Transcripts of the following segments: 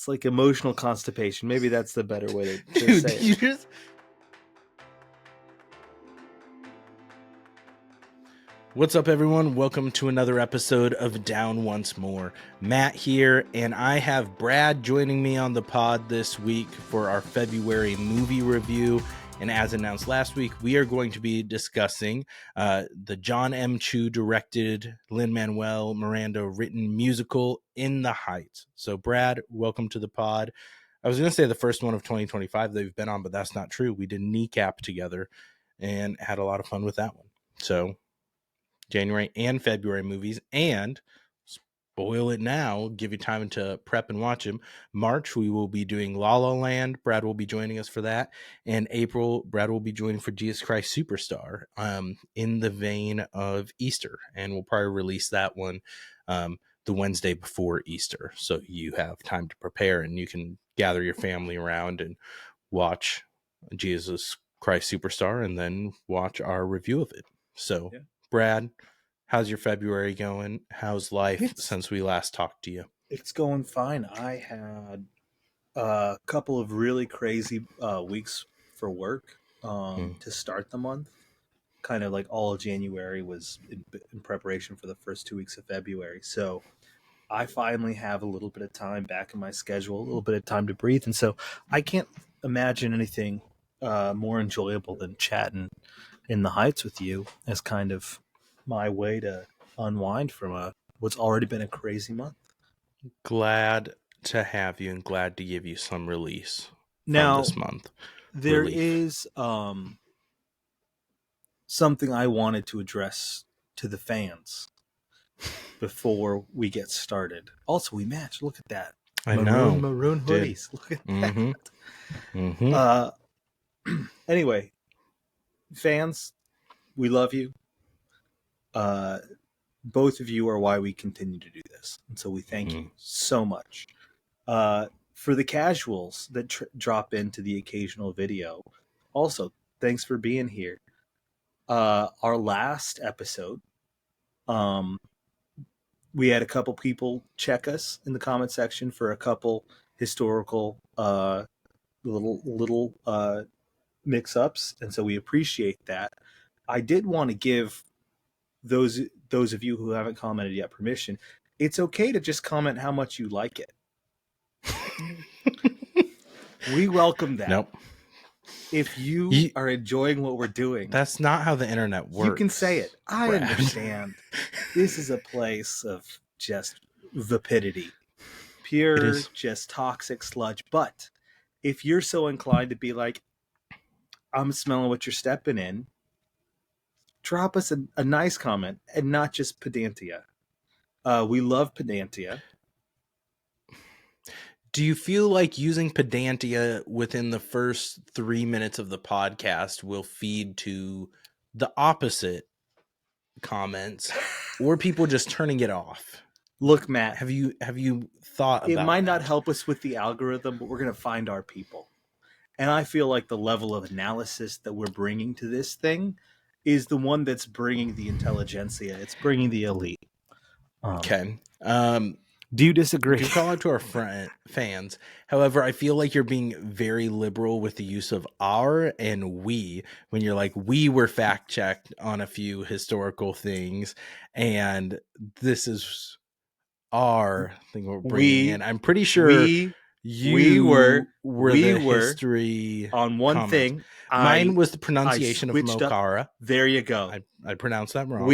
It's like emotional constipation. Maybe that's the better way to Dude, say you it. just... What's up, everyone? Welcome to another episode of Down Once More. Matt here, and I have Brad joining me on the pod this week for our February movie review. And as announced last week, we are going to be discussing the Jon M directed, Lin-Manuel Miranda written musical In the Heights. So, Brad, welcome to the pod. I was going to say the first one of 2025 that we've been on, but that's not true. We did Kneecap together and had a lot of fun with that one. So, January and February movies, and spoil it now, give you time to prep and watch them. March, we will be doing La La Land. Brad will be joining us for that. And April, Brad will be joining for Jesus Christ Superstar, in the vein of Easter. And we'll probably release that one the Wednesday before Easter. So you have time to prepare and you can gather your family around and watch Jesus Christ Superstar and then watch our review of it. So, yeah. Brad, how's your February going? How's life since we last talked to you? It's going fine. I had a couple of really crazy weeks for work to start the month. Kind of like all of January was in preparation for the first 2 weeks of February. So I finally have a little bit of time back in my schedule, a little bit of time to breathe. And so I can't imagine anything more enjoyable than chatting in the Heights with you as kind of my way to unwind from what's already been a crazy month. Glad to have you and glad to give you some release now, from this month. There is something I wanted to address to the fans before we get started. Also, we match. Look at that. I know. Maroon hoodies. Look at that. Mm-hmm. Anyway, fans, we love you. Both of you are why we continue to do this. And so we thank you so much. For the casuals that drop into the occasional video, also, thanks for being here. Our last episode, we had a couple people check us in the comment section for a couple historical little mix-ups, and so we appreciate that. I did want to give those of you who haven't commented yet permission. It's okay to just comment how much you like it. We welcome that. Nope. If you are enjoying what we're doing, that's not how the internet works. You can say it. I understand. This is a place of just vapidity, pure, just toxic sludge. But if you're so inclined to be like, I'm smelling what you're stepping in, drop us a nice comment and not just pedantia. We love pedantia. Do you feel like using pedantia within the first 3 minutes of the podcast will feed to the opposite comments or people just turning it off? Look, Matt, have you thought about it? Might that? not help us with the algorithm, but we're going to find our people. And I feel like the level of analysis that we're bringing to this thing is the one that's bringing the intelligentsia. It's bringing the elite. Okay. Do you disagree? You call out to our fans. However, I feel like you're being very liberal with the use of our and we when you're like, we were fact checked on a few historical things, and this is our thing we're bringing in. I'm pretty sure we were the history on one comments. Thing. Mine was the pronunciation of Mokara. There you go. I pronounced that wrong.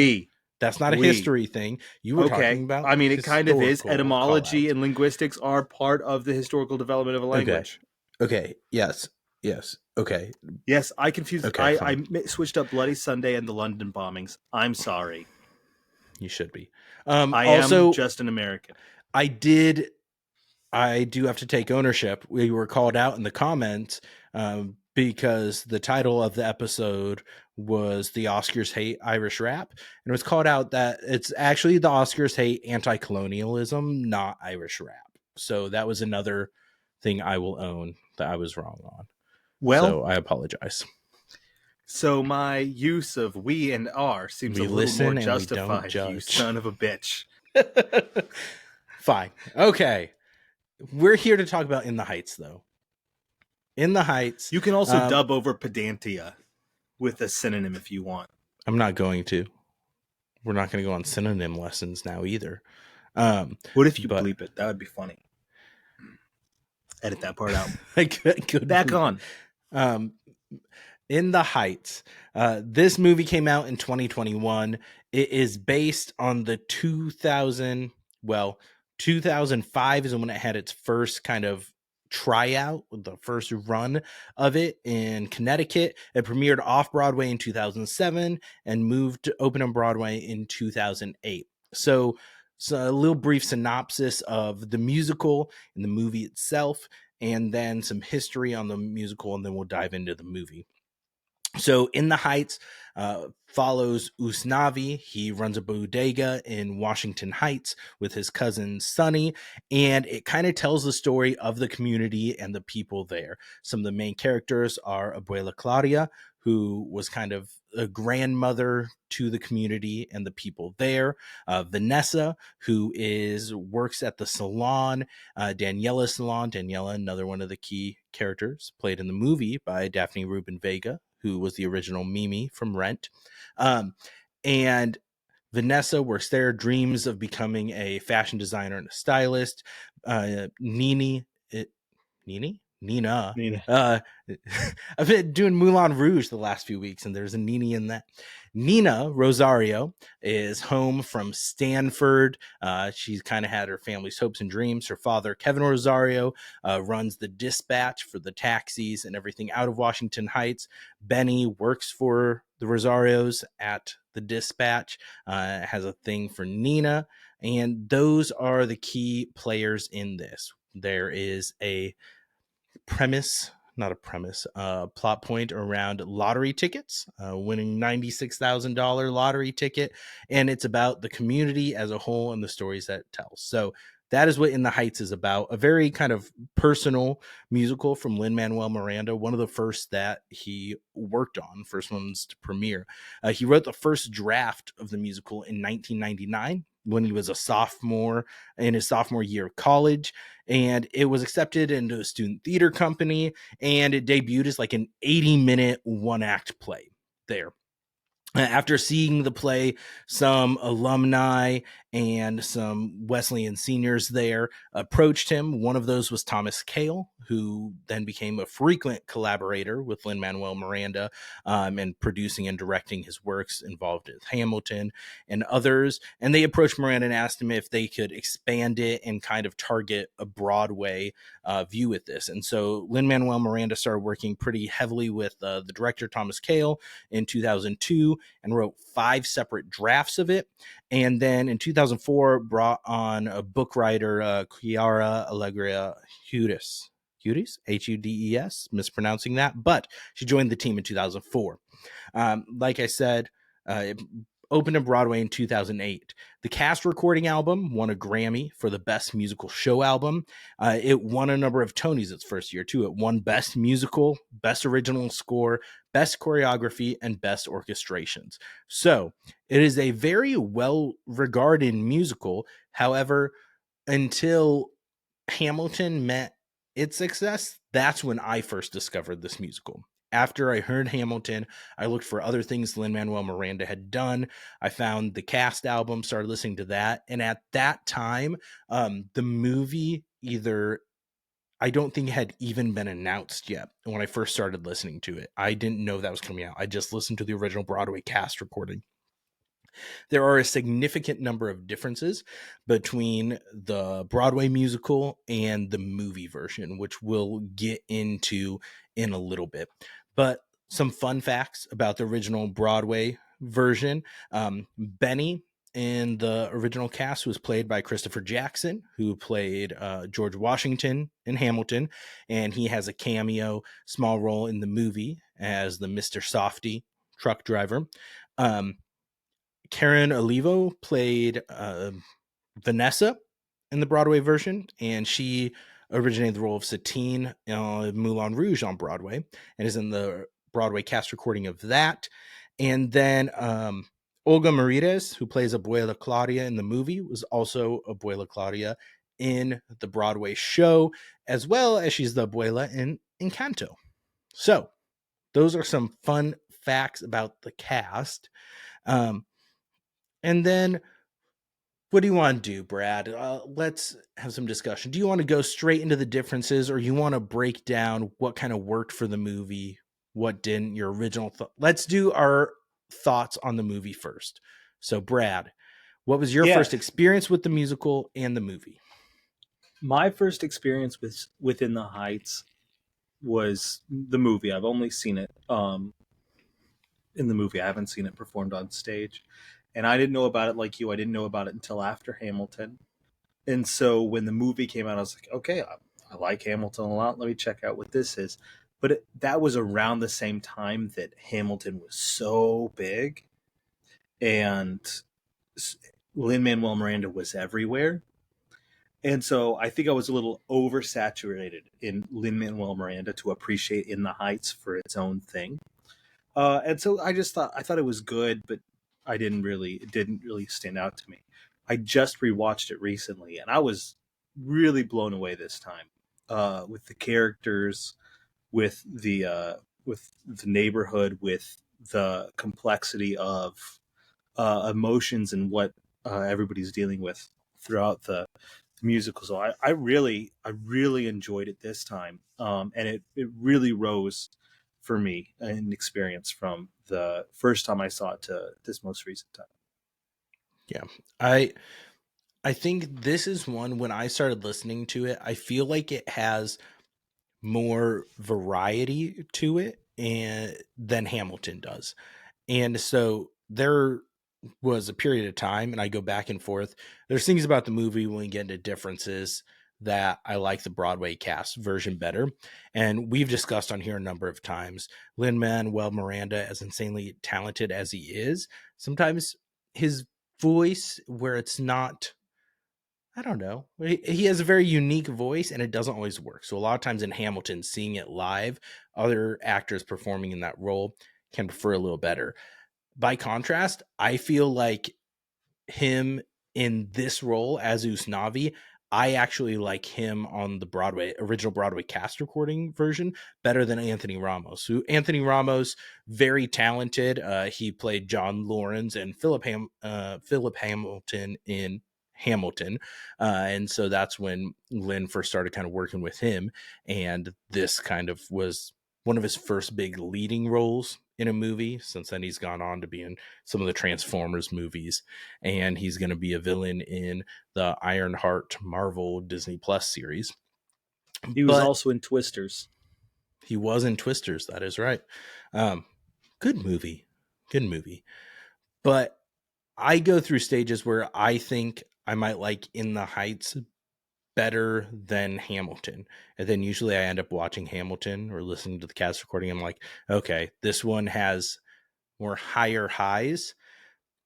That's not a history thing. You were talking about. I mean, it kind of is. Etymology and linguistics are part of the historical development of a language. Okay. Yes. Okay. Yes, I confused. Okay, I switched up Bloody Sunday and the London bombings. I'm sorry. You should be. I am just an American. I do have to take ownership. We were called out in the comments because the title of the episode was The Oscars Hate Irish Rap. And it was called out that it's actually the Oscars hate anti-colonialism, not Irish rap. So that was another thing I will own that I was wrong on. Well, so I apologize. So my use of we and our seems a little more justified, you son of a bitch. Fine. Okay. we're here to talk about In the Heights, though. In the Heights. You can also dub over pedantia with a synonym if you want. I'm not going to. We're not going to go on synonym lessons now either. What if you but bleep it? That would be funny. Edit that part out. I could Back on. In the Heights. This movie came out in 2021. It is based on the 2005 is when it had its first kind of tryout, the first run of it in Connecticut. It premiered off Broadway in 2007 and moved to open on Broadway in 2008. So a little brief synopsis of the musical and the movie itself, and then some history on the musical, and then we'll dive into the movie. So In the Heights follows Usnavi. He runs a bodega in Washington Heights with his cousin Sonny, and it kind of tells the story of the community and the people there. Some of the main characters are Abuela Claudia, who was kind of a grandmother to the community and the people there. Vanessa, who works at the salon, Daniela Salon. Daniela, another one of the key characters, played in the movie by Daphne Rubin Vega, who was the original Mimi from Rent. And Vanessa works there, dreams of becoming a fashion designer and a stylist. Nina. I've been doing Moulin Rouge the last few weeks, and there's a Nini in that. Nina Rosario is home from Stanford. She's kind of had her family's hopes and dreams. Her father, Kevin Rosario, runs the dispatch for the taxis and everything out of Washington Heights. Benny works for the Rosarios at the dispatch, has a thing for Nina, and those are the key players in this. There is a plot point around lottery tickets, winning $96,000 lottery ticket, and it's about the community as a whole and the stories that it tells. So that is what In the Heights is about, a very kind of personal musical from Lin-Manuel Miranda, one of the first that he worked on, first ones to premiere. He wrote the first draft of the musical in 1999 when he was a sophomore in his sophomore year of college, and it was accepted into a student theater company, and it debuted as like an 80-minute one-act play there. After seeing the play, some alumni and some Wesleyan seniors there approached him. One of those was Thomas Kail, who then became a frequent collaborator with Lin-Manuel Miranda, and producing and directing his works involved with Hamilton and others. And they approached Miranda and asked him if they could expand it and kind of target a Broadway view with this. And so Lin-Manuel Miranda started working pretty heavily with the director, Thomas Kail, in 2002, and wrote 5 separate drafts of it. And then in 2004, brought on a book writer, Chiara Allegria Hudes, Hudes, mispronouncing that, but she joined the team in 2004. Like I said, it opened on Broadway in 2008. The cast recording album won a Grammy for the Best Musical Show Album. It won a number of Tonys its first year, too. It won Best Musical, Best Original Score, Best Choreography, and Best Orchestrations. So it is a very well-regarded musical. However, until Hamilton met its success, that's when I first discovered this musical. After I heard Hamilton, I looked for other things Lin-Manuel Miranda had done. I found the cast album, started listening to that. And at that time, the movie I don't think it had even been announced yet when I first started listening to it. I didn't know that was coming out. I just listened to the original Broadway cast recording. There are a significant number of differences between the Broadway musical and the movie version, which we'll get into in a little bit. But some fun facts about the original Broadway version. Benny in the original cast was played by Christopher Jackson, who played George Washington in Hamilton, and he has a cameo, small role in the movie as the Mr. Softy truck driver. Karen Olivo played Vanessa in the Broadway version, and she originated the role of Satine in Moulin Rouge on Broadway and is in the Broadway cast recording of that. And then Olga Merides, who plays Abuela Claudia in the movie, was also Abuela Claudia in the Broadway show, as well as she's the abuela in Encanto. So those are some fun facts about the cast. Um, and then what do you want to do, Brad? Let's have some discussion. Do you want to go straight into the differences, or you want to break down what kind of worked for the movie, what didn't, your original thought? Let's do our thoughts on the movie first. So, Brad, what was your Yeah, first experience with the musical and the movie? my first experience with Within the Heights was the movie. I've only seen it in the movie. I haven't seen it performed on stage, and I didn't know about it like you. I didn't know about it until after Hamilton. And so when the movie came out, I was like, okay, I like Hamilton a lot. Let me check out what this is. But that was around the same time that Hamilton was so big, and Lin-Manuel Miranda was everywhere. And so I think I was a little oversaturated in Lin-Manuel Miranda to appreciate In the Heights for its own thing. And so I thought it was good, but it didn't really stand out to me. I just rewatched it recently, and I was really blown away this time with the characters, with with the neighborhood, with the complexity of emotions and what everybody's dealing with throughout the musical. So I really enjoyed it this time, and it really rose for me an experience from the first time I saw it to this most recent time. Yeah. I think this is one when I started listening to it, I feel like it has more variety to it and than Hamilton does. And so there was a period of time, and I go back and forth. There's things about the movie when we get into differences that I like the Broadway cast version better. And we've discussed on here a number of times. Lin-Manuel Miranda, as insanely talented as he is, sometimes his voice, where it's not, I don't know. He has a very unique voice and it doesn't always work. So a lot of times in Hamilton, seeing it live, other actors performing in that role can prefer a little better. By contrast, I feel like him in this role as Usnavi, I actually like him on the original Broadway cast recording version better than Anthony Ramos. Who Anthony Ramos, very talented. He played John Lawrence and Philip Hamilton in Hamilton, and so that's when Lynn first started kind of working with him, and this kind of was one of his first big leading roles in a movie. Since then, he's gone on to be in some of the Transformers movies, and he's going to be a villain in the Ironheart Marvel Disney Plus series. He was But also in Twisters. he was in Twisters. That is right. Um, good movie. Good movie. But I go through stages where I think I might like In the Heights better than Hamilton. And then usually I end up watching Hamilton or listening to the cast recording. I'm like, okay, this one has more higher highs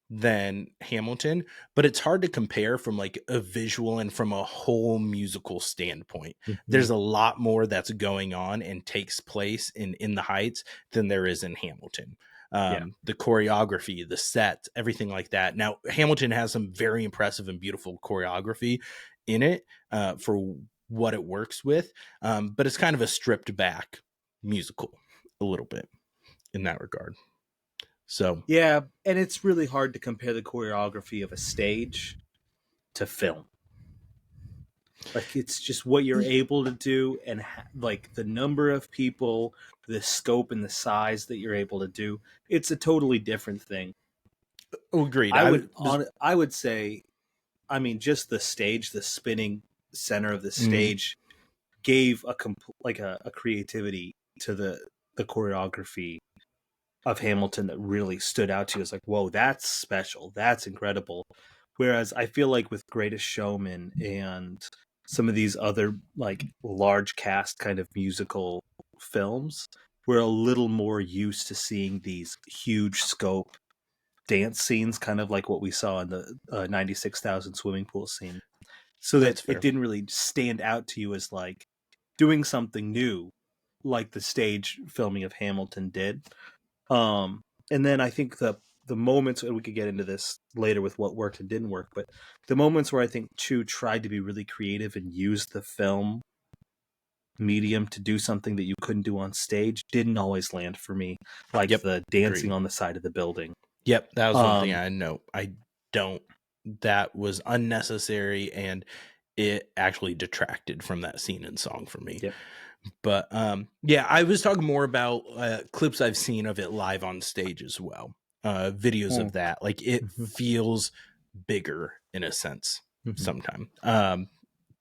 than Hamilton, but it's hard to compare from like a visual and from a whole musical standpoint. Mm-hmm. There's a lot more that's going on and takes place in the Heights than there is in Hamilton. Yeah. The choreography, the set, everything like that. Now, Hamilton has some very impressive and beautiful choreography in it for what it works with, but it's kind of a stripped back musical a little bit in that regard. So, Yeah, and it's really hard to compare the choreography of a stage to film. Like it's just what you're able to do, and like the number of people, the scope and the size that you're able to do. It's a totally different thing. agreed. I was I would say, I mean, just the stage, the spinning center of the mm, stage gave a creativity to the choreography of Hamilton that really stood out to you. It's like, whoa, that's special, that's incredible. Whereas I feel like with Greatest Showman and some of these other like large cast kind of musical films, we're a little more used to seeing these huge scope dance scenes, kind of like what we saw in the 96,000 swimming pool scene. So that that's it fair. didn't really stand out to you as like doing something new, like the stage filming of Hamilton did. And then I think the moments, and we could get into this later with what worked and didn't work, but the moments where I think Chu tried to be really creative and use the film medium to do something that you couldn't do on stage didn't always land for me, like Yep. the dancing Agreed. on the side of the building. Yep. That was one thing I know. I don't. That was unnecessary, and it actually detracted from that scene and song for me. Yep. But yeah, I was talking more about clips I've seen of it live on stage as well. Videos of that. Like it feels bigger in a sense sometimes.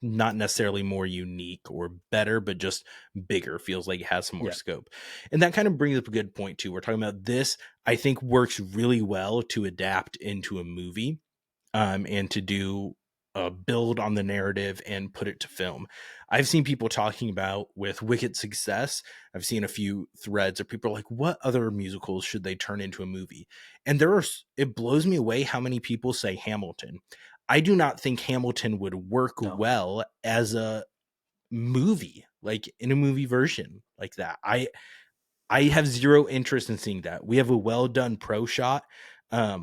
Not necessarily more unique or better, but just bigger. Feels like it has some more scope. And that kind of brings up a good point too. We're talking about this, I think works really well to adapt into a movie and to do a build on the narrative and put it to film. I've seen people talking about with wicked success. I've seen a few threads of people like, what other musicals should they turn into a movie? And it blows me away how many people say Hamilton. I do not think Hamilton would work well as a movie, like in a movie version like that. I have zero interest in seeing that. We have a well done pro shot. I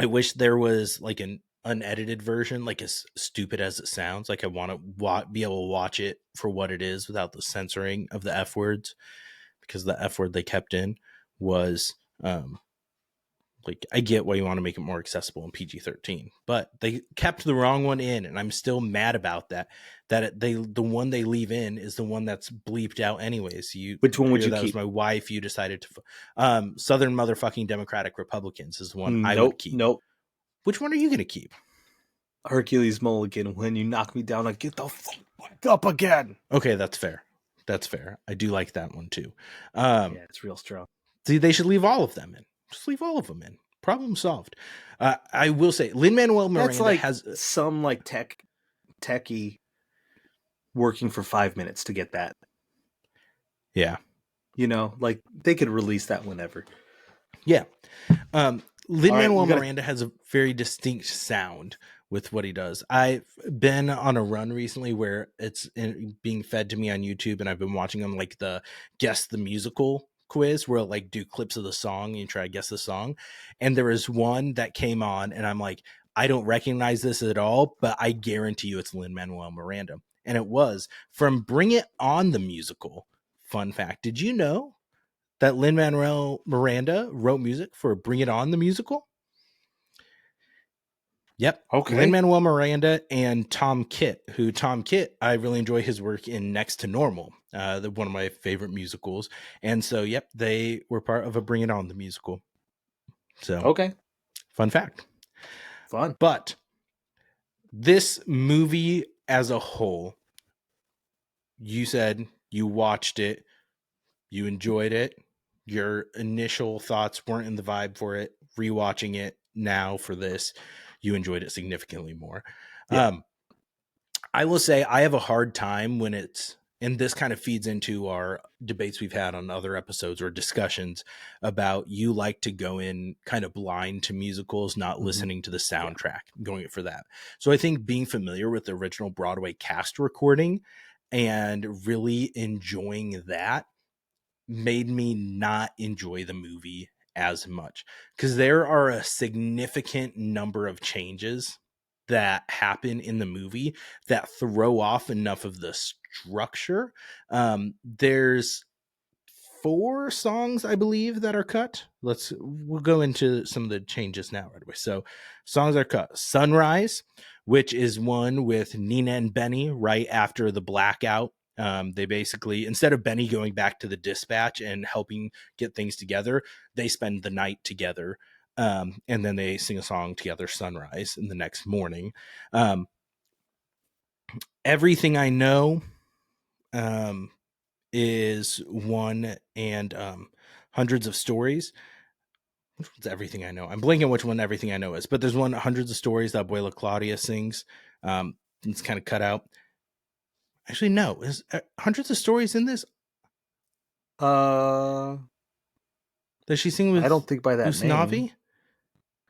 wish there was like an unedited version, like as stupid as it sounds. Like I want to be able to watch it for what it is without the censoring of the F words, because the F word they kept in was like, I get why you want to make it more accessible in PG-13, but they kept the wrong one in, and I'm still mad about that. The one they leave in is the one that's bleeped out anyways. Which one would you that keep? Was my wife. You decided to Southern motherfucking Democratic Republicans is the one I would keep. Nope. Which one are you going to keep? Hercules Mulligan. When you knock me down, I get the fuck up again. Okay, that's fair. That's fair. I do like that one too. Yeah, it's real strong. See, they should leave all of them in. Just leave all of them in. Problem solved. I will say, Lin-Manuel Miranda has some like techie working for 5 minutes to get that. Yeah. You know, like they could release that whenever. Yeah. Lin-Manuel Miranda has a very distinct sound with what he does. I've been on a run recently where it's being fed to me on YouTube, and I've been watching them like the Guess the Musical quiz where like do clips of the song and you try to guess the song. And there is one that came on and I'm like, I don't recognize this at all, but I guarantee you it's Lin-Manuel Miranda. And it was from Bring It On the Musical. Fun fact. Did you know that Lin-Manuel Miranda wrote music for Bring It On the Musical? Yep. Okay. Lin-Manuel Miranda and Tom Kitt, I really enjoy his work in Next to Normal, one of my favorite musicals. And so, yep, they were part of a Bring It On the Musical. So, okay. Fun fact. Fun. But this movie as a whole, you said you watched it, you enjoyed it. Your initial thoughts weren't in the vibe for it. Rewatching it now for this, you enjoyed it significantly more. Yeah. I will say I have a hard time when it's, and this kind of feeds into our debates we've had on other episodes or discussions about you like to go in kind of blind to musicals, not listening to the soundtrack, going for that. So I think being familiar with the original Broadway cast recording and really enjoying that made me not enjoy the movie as much, because there are a significant number of changes that happen in the movie that throw off enough of the structure. There's 4 songs, I believe, that are cut. We'll go into some of the changes now right away. So songs are cut. Sunrise, which is one with Nina and Benny right after the blackout. They basically, instead of Benny going back to the dispatch and helping get things together, they spend the night together. And then they sing a song together, Sunrise, in the next morning. Everything I Know is one, and Hundreds of Stories. Which one's Everything I Know? I'm blanking which one Everything I Know is, but there's one, Hundreds of Stories, that Abuela Claudia sings. It's kind of cut out. Actually, no. Is Hundreds of Stories in this? Does she sing with? I don't think by that Usnavi? name.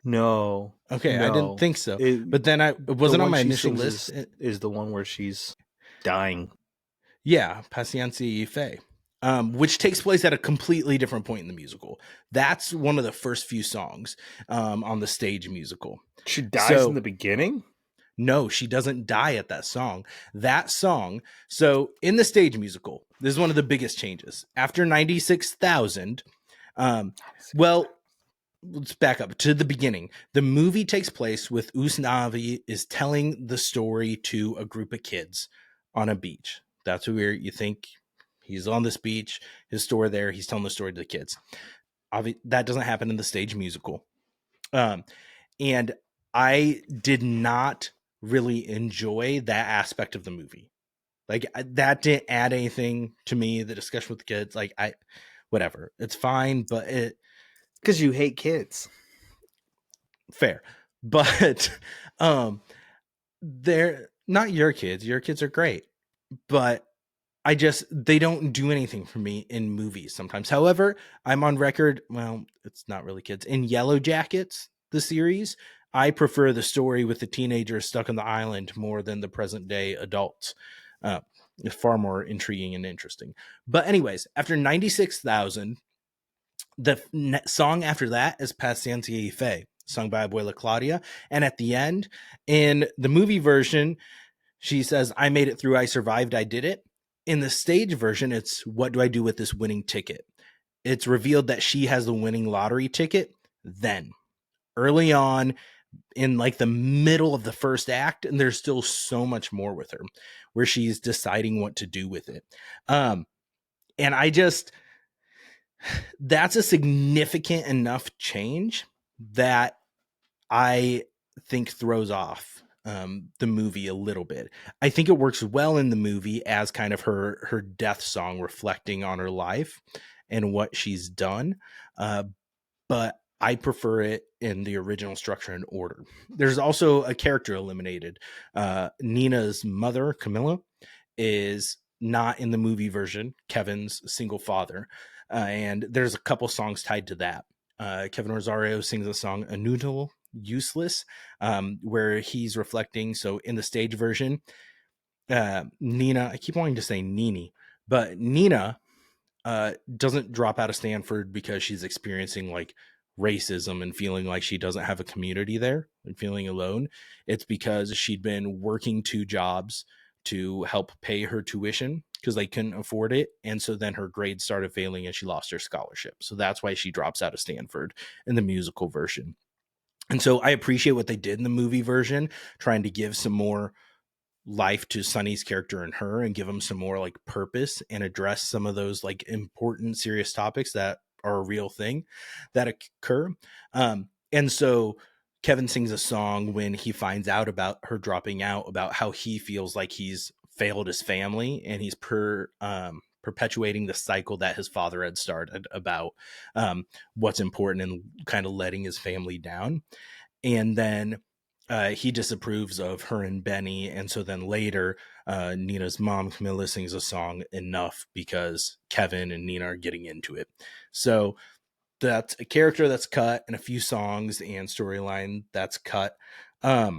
No. Okay, no. I didn't think so. But then it wasn't on my initial list. Is the one where she's dying. Yeah, Paciencia y Fe. which takes place at a completely different point in the musical. That's one of the first few songs on the stage musical. She dies in So the beginning? no, she doesn't die at that song. That song, so in the stage musical, this is one of the biggest changes. After 96,000, well, let's back up to the beginning. The movie takes place with Usnavi is telling the story to a group of kids on a beach. That's where you think he's on this beach, his store there, he's telling the story to the kids. That doesn't happen in the stage musical. And I did not really enjoy that aspect of the movie. Like that didn't add anything to me. The discussion with the kids, like whatever, it's fine, but it Because you hate kids. fair, but they're not your kids. Your kids are great, but they don't do anything for me in movies sometimes. However, I'm on record. Well, it's not really kids in Yellow Jackets, the series. I prefer the story with the teenagers stuck on the island more than the present day adults. It's far more intriguing and interesting. But anyways, after 96,000, the song after that is Paciencia y Fe, sung by Abuela Claudia. And at the end, in the movie version, she says, I made it through, I survived, I did it. In the stage version, it's what do I do with this winning ticket? It's revealed that she has the winning lottery ticket then, early on, in like the middle of the first act, and there's still so much more with her where she's deciding what to do with it. And that's a significant enough change that I think throws off the movie a little bit. I think it works well in the movie as kind of her death song reflecting on her life and what she's done. But I prefer it in the original structure and order. There's also a character eliminated. Nina's mother, Camilla, is not in the movie version, Kevin's single father. And there's a couple songs tied to that. Kevin Rosario sings a song, A Noodle Useless, where he's reflecting. So in the stage version, Nina, I keep wanting to say Nini, but Nina doesn't drop out of Stanford because she's experiencing like racism and feeling like she doesn't have a community there and feeling alone. It's because she'd been working 2 jobs to help pay her tuition because they couldn't afford it. And so then her grades started failing and she lost her scholarship. So that's why she drops out of Stanford in the musical version. And so I appreciate what they did in the movie version, trying to give some more life to Sunny's character and her and give them some more like purpose and address some of those like important, serious topics that are a real thing that occur. And so Kevin sings a song when he finds out about her dropping out, about how he feels like he's failed his family and he's perpetuating the cycle that his father had started about what's important and kind of letting his family down. And then he disapproves of her and Benny. And so then later, Nina's mom, Camilla, sings a song, Enough, because Kevin and Nina are getting into it. So that's a character that's cut and a few songs and storyline that's cut. Let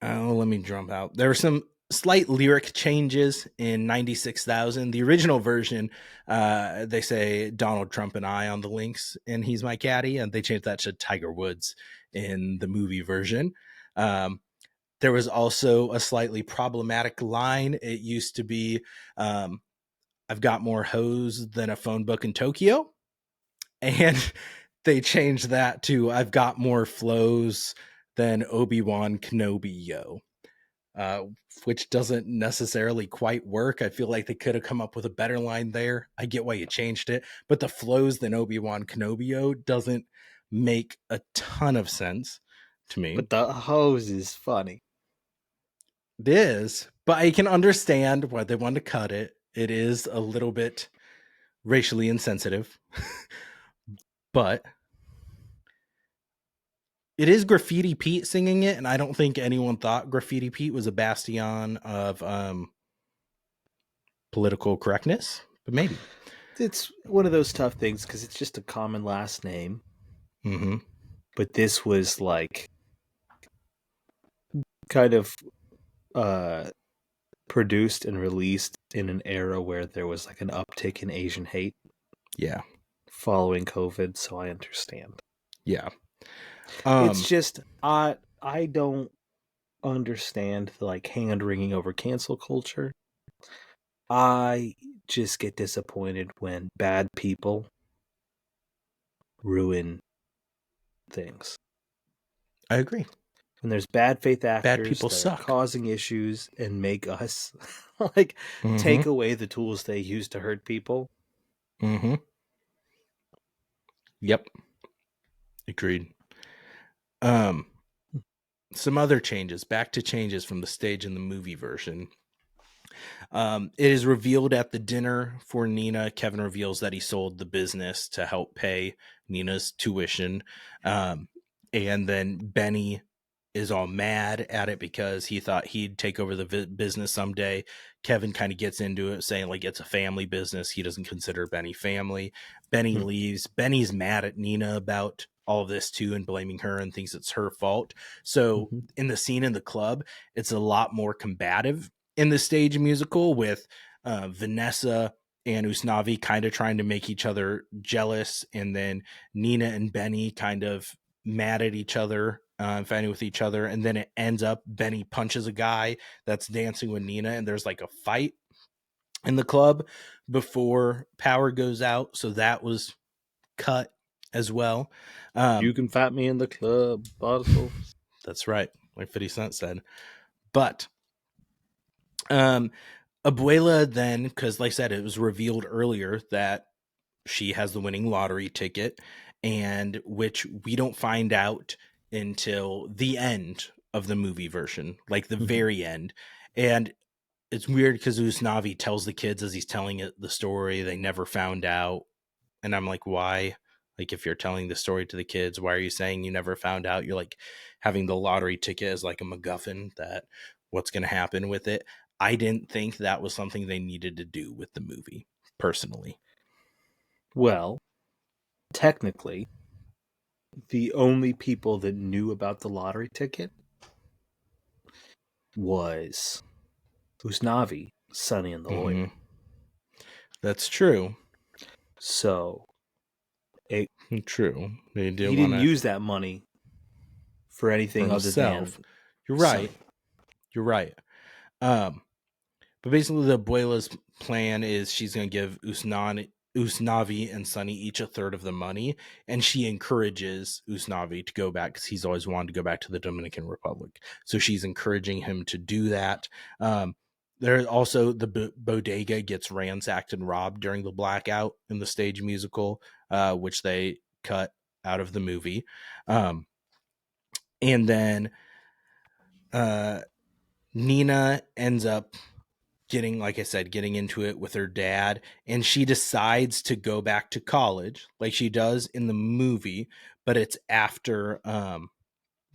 me jump out. There were some slight lyric changes in 96,000. The original version, they say Donald Trump and I on the links, and he's my caddy, and they changed that to Tiger Woods in the movie version. There was also a slightly problematic line. It used to be, I've got more hoes than a phone book in Tokyo. And they changed that to I've got more flows than Obi-Wan Kenobi, yo. Which doesn't necessarily quite work. I feel like they could have come up with a better line there. I get why you changed it, but the flows than Obi-Wan Kenobi, yo doesn't make a ton of sense to me. But the hose is funny. It is, but I can understand why they wanted to cut it. It is a little bit racially insensitive, but it is Graffiti Pete singing it, and I don't think anyone thought Graffiti Pete was a bastion of political correctness, but maybe. It's one of those tough things because it's just a common last name. Mm-hmm. But this was like kind of produced and released in an era where there was like an uptick in Asian hate. Yeah. Following COVID, so I understand. Yeah. It's just I don't understand the like hand wringing over cancel culture. I just get disappointed when bad people ruin things. I agree. When there's bad faith Bad actors people that are suck. causing issues and make us like take away the tools they use to hurt people. Yep. Agreed. Some other changes, back to changes from the stage and the movie version. It is revealed at the dinner for Nina. Kevin reveals that he sold the business to help pay Nina's tuition. And then Benny is all mad at it because he thought he'd take over the business someday. Kevin kind of gets into it, saying like it's a family business. He doesn't consider Benny family. Benny leaves. Benny's mad at Nina about all of this too and blaming her and thinks it's her fault. So in the scene in the club, it's a lot more combative in the stage musical with Vanessa and Usnavi kind of trying to make each other jealous, and then Nina and Benny kind of mad at each other, fighting with each other, and then it ends up Benny punches a guy that's dancing with Nina, and there's like a fight in the club before power goes out, so that was cut as well. You can fight me in the club, bottle. That's right, like 50 Cent said. But Abuela then, because like I said, it was revealed earlier that she has the winning lottery ticket, and which we don't find out until the end of the movie version, like the very end. And it's weird because Usnavi tells the kids as he's telling it the story, they never found out. And I'm like, why? Like, if you're telling the story to the kids, why are you saying you never found out? You're like having the lottery ticket as like a MacGuffin that what's going to happen with it. I didn't think that was something they needed to do with the movie, personally. Well, technically, the only people that knew about the lottery ticket was Usnavi, Sonny, and the lawyer. That's true. So, True. They he didn't didn't use that money for anything for other than himself. You're right. Sonny. You're right. But basically, the Abuela's plan is she's going to give Usnavi and Sonny each a third of the money, and she encourages Usnavi to go back because he's always wanted to go back to the Dominican Republic. So she's encouraging him to do that. There also the bodega gets ransacked and robbed during the blackout in the stage musical, which they cut out of the movie. And then Nina ends up getting, like I said, getting into it with her dad, and she decides to go back to college like she does in the movie, but it's after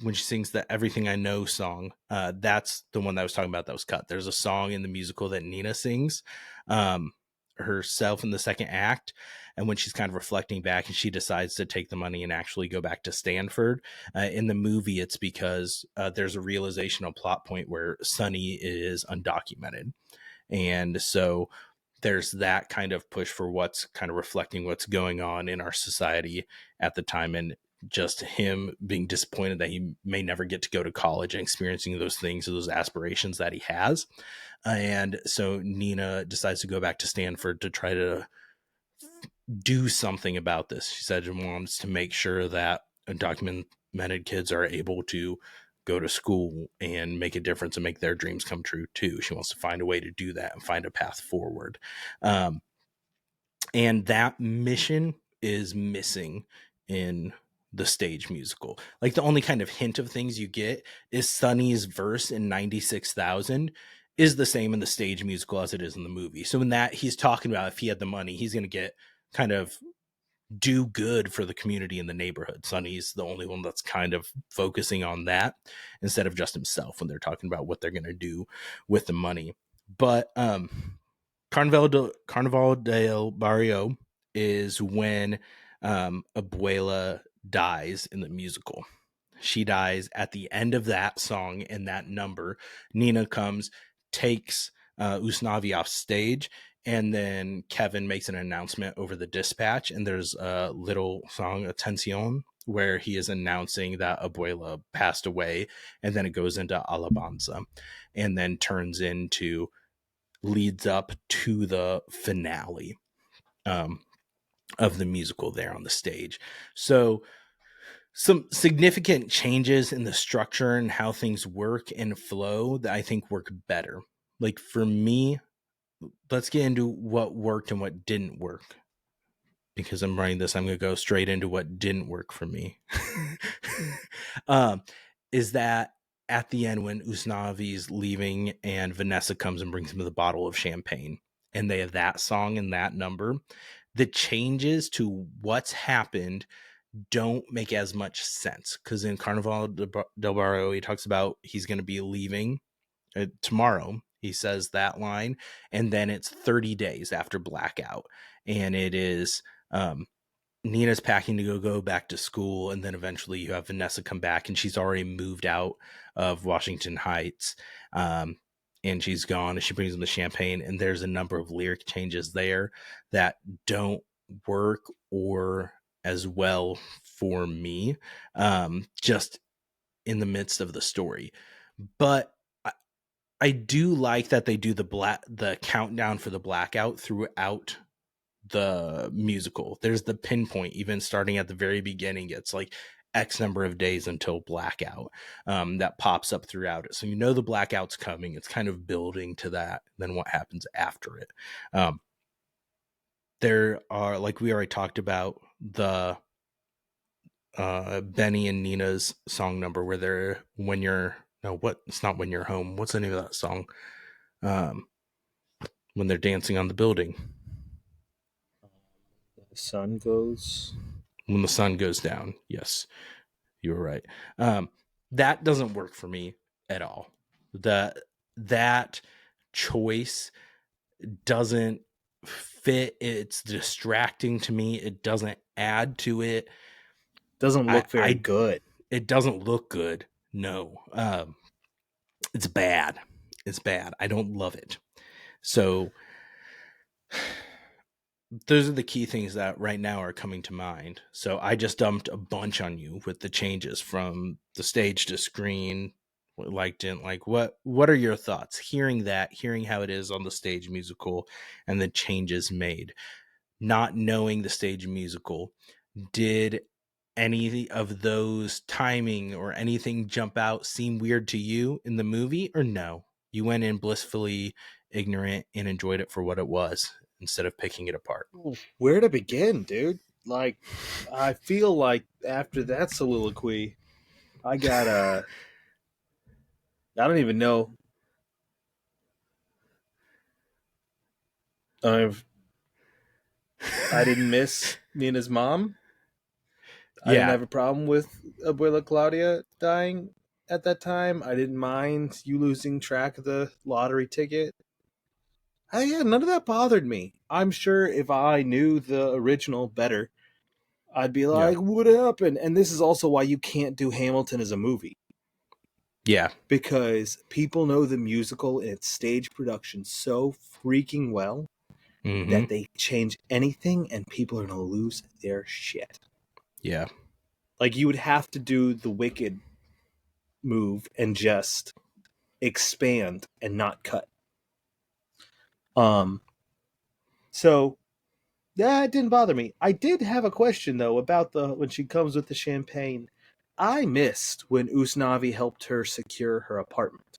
when she sings the Everything I Know song. That's the one that I was talking about that was cut. There's a song in the musical that Nina sings herself in the second act, and when she's kind of reflecting back and she decides to take the money and actually go back to Stanford. In the movie, it's because there's a realization, a plot point where Sonny is undocumented. And so there's that kind of push for what's kind of reflecting what's going on in our society at the time, and just him being disappointed that he may never get to go to college and experiencing those things, those aspirations that he has. And so Nina decides to go back to Stanford to try to do something about this. She said she wants to make sure that undocumented kids are able to go to school and make a difference and make their dreams come true too. She wants to find a way to do that and find a path forward. And that mission is missing in the stage musical. Like the only kind of hint of things you get is Sonny's verse in 96,000 is the same in the stage musical as it is in the movie. So in that, he's talking about if he had the money, he's going to get kind of do good for the community in the neighborhood. Sonny's the only one that's kind of focusing on that instead of just himself when they're talking about what they're going to do with the money. But Carnaval del Barrio is when Abuela dies in the musical. She dies at the end of that song and that number. Nina comes, takes Usnavi off stage, and then Kevin makes an announcement over the dispatch, and there's a little song, Atención, where he is announcing that Abuela passed away, and then it goes into Alabanza, and then leads up to the finale of the musical there on the stage. So some significant changes in the structure and how things work and flow that I think work better. Like for me, let's get into what worked and what didn't work. Because I'm writing this, I'm going to go straight into what didn't work for me. Is that at the end when Usnavi's leaving and Vanessa comes and brings him the bottle of champagne, and they have that song and that number, the changes to what's happened don't make as much sense. Because in Carnival del Barrio, he talks about he's going to be leaving tomorrow. He says that line, and then it's 30 days after blackout, and it is Nina's packing to go back to school, and then eventually you have Vanessa come back, and she's already moved out of Washington Heights, and she's gone, and she brings them the champagne, and there's a number of lyric changes there that don't work or as well for me, just in the midst of the story. But I do like that they do the countdown for the blackout throughout the musical. There's the pinpoint, even starting at the very beginning. It's like X number of days until blackout, that pops up throughout it. So you know the blackout's coming. It's kind of building to that. Then what happens after it? There are, like we already talked about, the Benny and Nina's song number where they're when you're no what it's not when you're home. What's the name of that song? When they're dancing on the building. The sun goes. When the sun goes down. Yes, you were right. That doesn't work for me at all. That choice doesn't fit. It's distracting to me. It doesn't add to it. Doesn't look very good. It doesn't look good. No. It's bad. It's bad. I don't love it. So those are the key things that right now are coming to mind. So I just dumped a bunch on you with the changes from the stage to screen. Like, didn't like. What are your thoughts? Hearing how it is on the stage musical and the changes made, not knowing the stage musical, did any of those timing or anything jump out, seem weird to you in the movie, or no? You went in blissfully ignorant and enjoyed it for what it was instead of picking it apart. Where to begin, dude? Like, I feel like after that soliloquy, I don't even know. I didn't miss Nina's mom. I didn't Yeah. have a problem with Abuela Claudia dying at that time. I didn't mind you losing track of the lottery ticket. Yeah, none of that bothered me. I'm sure if I knew the original better, I'd be like, what happened? And this is also why you can't do Hamilton as a movie. Yeah. Because people know the musical and its stage production so freaking well that they change anything and people are going to lose their shit. Yeah. Like, you would have to do the Wicked move and just expand and not cut. So yeah, it didn't bother me. I did have a question though about when she comes with the champagne. I missed when Usnavi helped her secure her apartment.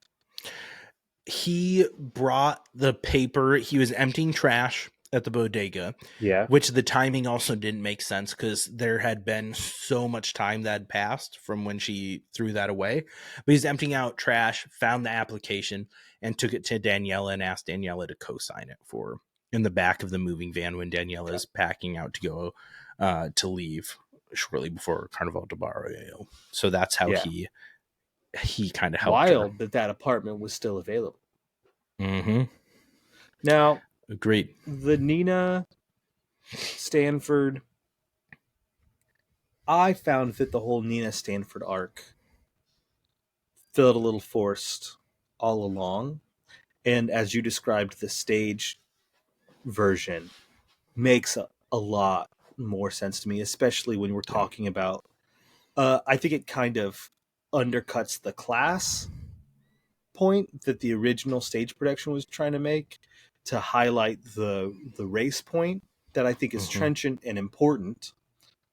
He brought the paper. He was emptying trash at the bodega. Yeah. Which the timing also didn't make sense because there had been so much time that had passed from when she threw that away. But he's emptying out trash, found the application, and took it to Daniela and asked Daniela to co-sign it for her in the back of the moving van when Daniela is packing out to go to leave shortly before Carnival de Barrio. So that's how he kind of helped her. Wild that apartment was still available. Mm-hmm. Now, agreed. The Nina Stanford, I found that the whole Nina Stanford arc felt a little forced all along. And as you described, the stage version makes a lot more sense to me, especially when we're Yeah. talking about. I think it kind of undercuts the class point that the original stage production was trying to make to highlight the race point that I think is Mm-hmm. trenchant and important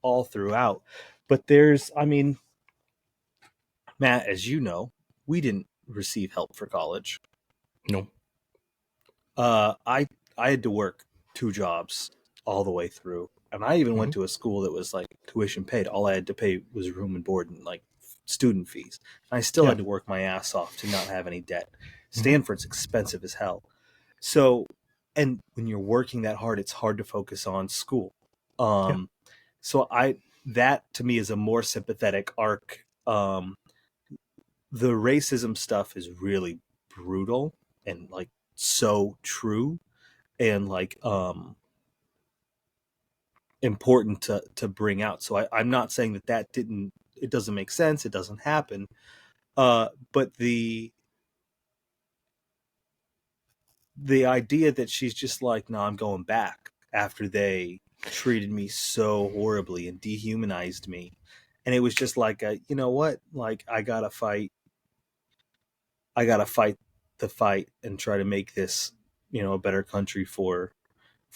all throughout. But there's, I mean, Matt, as you know, we didn't receive help for college. No. Uh, I I had to work two jobs all the way through, and I even Mm-hmm. went to a school that was like tuition paid. All I had to pay was room and board and like student fees. And I still Yeah. had to work my ass off to not have any debt. Mm-hmm. Stanford's expensive as hell. So, and when you're working that hard, it's hard to focus on school. Yeah. Um, so I that to me is a more sympathetic arc. The racism stuff is really brutal and like so true and like important to bring out. So I'm not saying that didn't, it doesn't make sense, it doesn't happen. But the idea that she's just like, no, I'm going back after they treated me so horribly and dehumanized me, and it was just like, you know what, like I gotta fight the fight and try to make this, you know, a better country for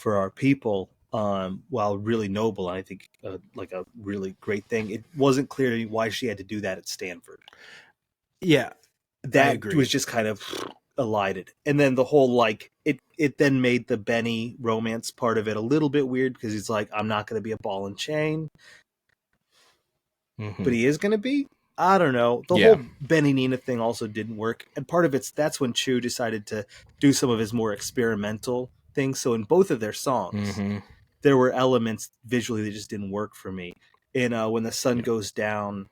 our people. While really noble, and I think like a really great thing. It wasn't clear to me why she had to do that at Stanford. Yeah. I That was agree. just kind of elided, and then the whole like it then made the Benny romance part of it a little bit weird because he's like, I'm not going to be a ball and chain, Mm-hmm. but he is going to be. I don't know. The Yeah. whole Benny Nina thing also didn't work, and part of it's that's when Chu decided to do some of his more experimental things. So in both of their songs, Mm-hmm. there were elements visually that just didn't work for me. And when the sun Yeah. goes down,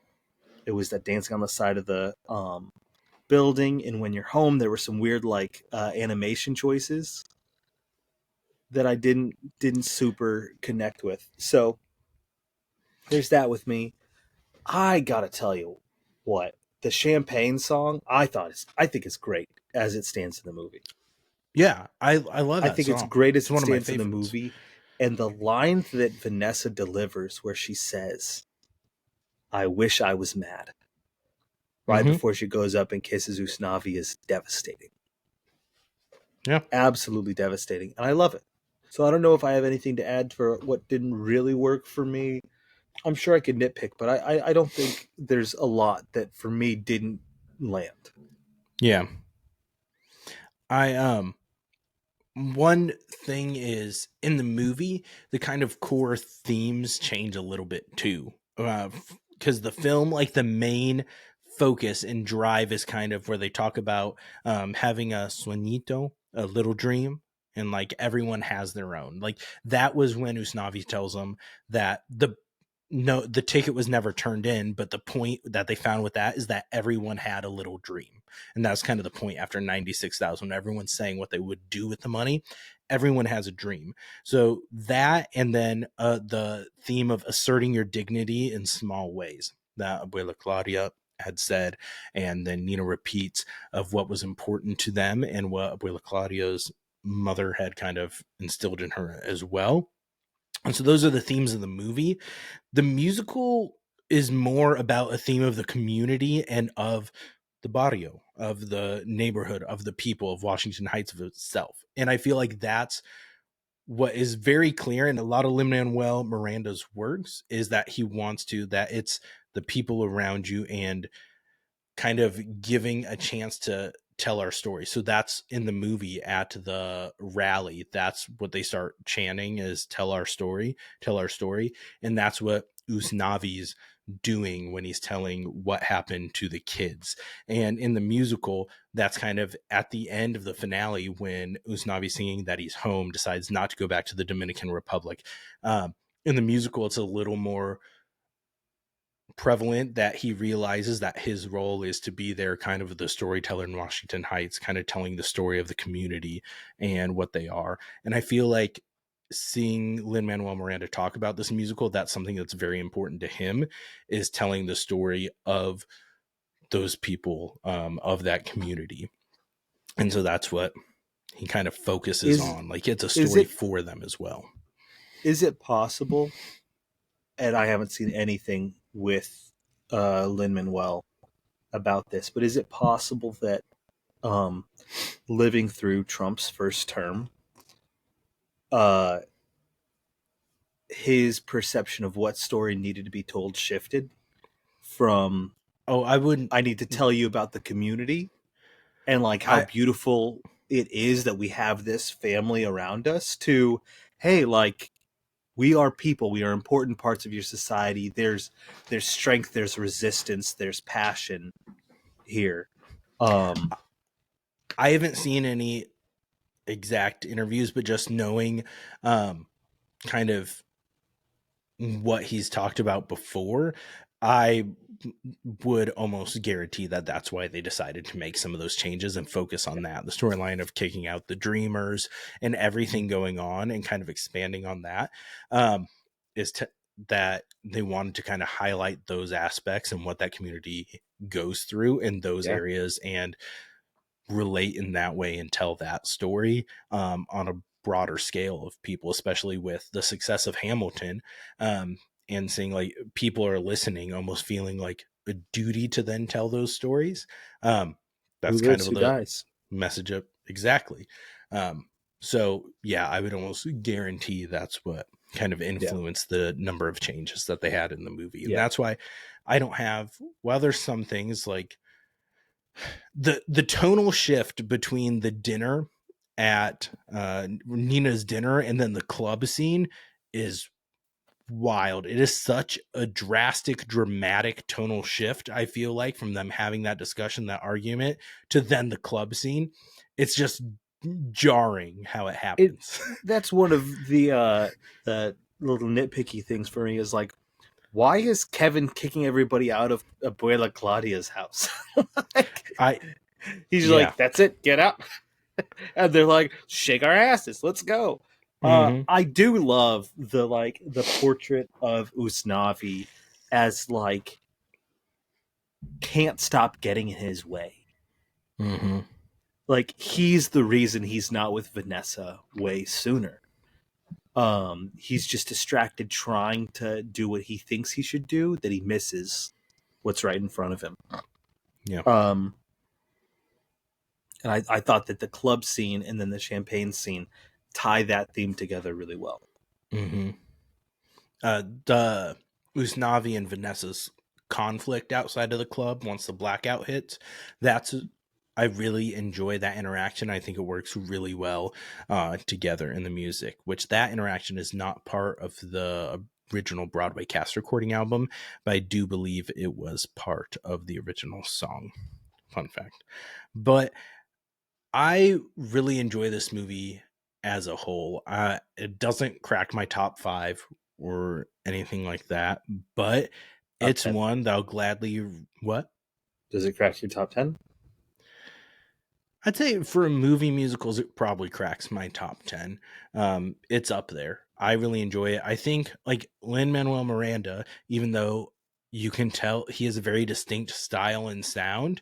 it was that dancing on the side of the building, and when you're home, there were some weird like animation choices that I didn't super connect with. So there's that with me. I gotta tell you what, the champagne song I think it's great as it stands in the movie. Yeah. I love I that think it's song. great as It's it one of my stands in the favorites. movie, and the line that Vanessa delivers where she says, I wish I was mad, right Mm-hmm. before she goes up and kisses Usnavi, is devastating. Yeah. Absolutely devastating. And I love it. So I don't know if I have anything to add for what didn't really work for me. I'm sure I could nitpick, but I don't think there's a lot that for me didn't land. Yeah. I One thing is in the movie, the kind of core themes change a little bit too. Because the film, like the main focus and drive is kind of where they talk about having a sueñito, a little dream, and like everyone has their own. Like that was when Usnavi tells them that the ticket was never turned in, but the point that they found with that is that everyone had a little dream. And that's kind of the point after 96,000, everyone's saying what they would do with the money. Everyone has a dream. So that, and then the theme of asserting your dignity in small ways that Abuela Claudia had said, and then Nina repeats of what was important to them and what Abuela Claudia's mother had kind of instilled in her as well. And so those are the themes of the movie. The musical is more about a theme of the community and of the barrio, of the neighborhood, of the people of Washington Heights of itself. And I feel like that's what is very clear in a lot of Lin-Manuel Miranda's works is that he wants to, that it's the people around you and kind of giving a chance to tell our story. So that's in the movie at the rally. That's what they start chanting is tell our story, tell our story. And that's what Usnavi's doing when he's telling what happened to the kids. And in the musical, that's kind of at the end of the finale when Usnavi singing that he's home decides not to go back to the Dominican Republic. In the musical, it's a little more prevalent that he realizes that his role is to be there kind of the storyteller in Washington Heights, kind of telling the story of the community and what they are. And I feel like seeing Lin-Manuel Miranda talk about this musical, that's something that's very important to him, is telling the story of those people, of that community. And so that's what he kind of focuses Is on. Like, it's a is story it for them as well. is it possible? And I haven't seen anything with Lin-Manuel about this, but is it possible that um, living through Trump's first term, uh, his perception of what story needed to be told shifted from Oh, I wouldn't. I need to tell you about the community and like how I beautiful it is that we have this family around us to, hey, like we are people, we are important parts of your society. There's strength, there's resistance, there's passion here. um I haven't seen any exact interviews, but just knowing kind of what he's talked about before, I would almost guarantee that that's why they decided to make some of those changes and focus on that, the storyline of kicking out the dreamers and everything going on and kind of expanding on that, um, is that they wanted to kind of highlight those aspects and what that community goes through in those yeah, areas and relate in that way and tell that story on a broader scale of people, especially with the success of Hamilton, um, and seeing like people are listening, almost feeling like a duty to then tell those stories. who That's kind lives of who the dies. message of exactly. So yeah, I would almost guarantee that's what kind of Yeah, influenced the number of changes that they had in the movie. And yeah, that's why I don't have, while there's some things like the tonal shift between the dinner at Nina's dinner and then the club scene is wild. It is such a drastic, dramatic tonal shift, I feel like, from them having that discussion, that argument, to then the club scene. It's just jarring how it it happens. that's one of the little nitpicky things for me is like, why is Kevin kicking everybody out of Abuela Claudia's house? Like, I he's Yeah. like, that's it, get out. And they're like, shake our asses, let's go. Mm-hmm. I do love the portrait of Usnavi as like can't stop getting in his way. Mm-hmm. Like he's the reason he's not with Vanessa way sooner. He's just distracted trying to do what he thinks he should do that he misses what's right in front of him. Yeah. um and I thought that the club scene and then the champagne scene tie that theme together really well. Mm-hmm. The Usnavi and Vanessa's conflict outside of the club once the blackout hits, that's I really enjoy that interaction. I think it works really well together in the music, which that interaction is not part of the original Broadway cast recording album, but I do believe it was part of the original song. Fun fact. But I really enjoy this movie as a whole. It doesn't crack my top 5 or anything like that, but Top it's 10. one that I'll gladly. What? Does it crack your top 10? I'd say for a movie musicals, it probably cracks my top 10. It's up there. I really enjoy it. I think like Lin-Manuel Miranda, even though you can tell he has a very distinct style and sound,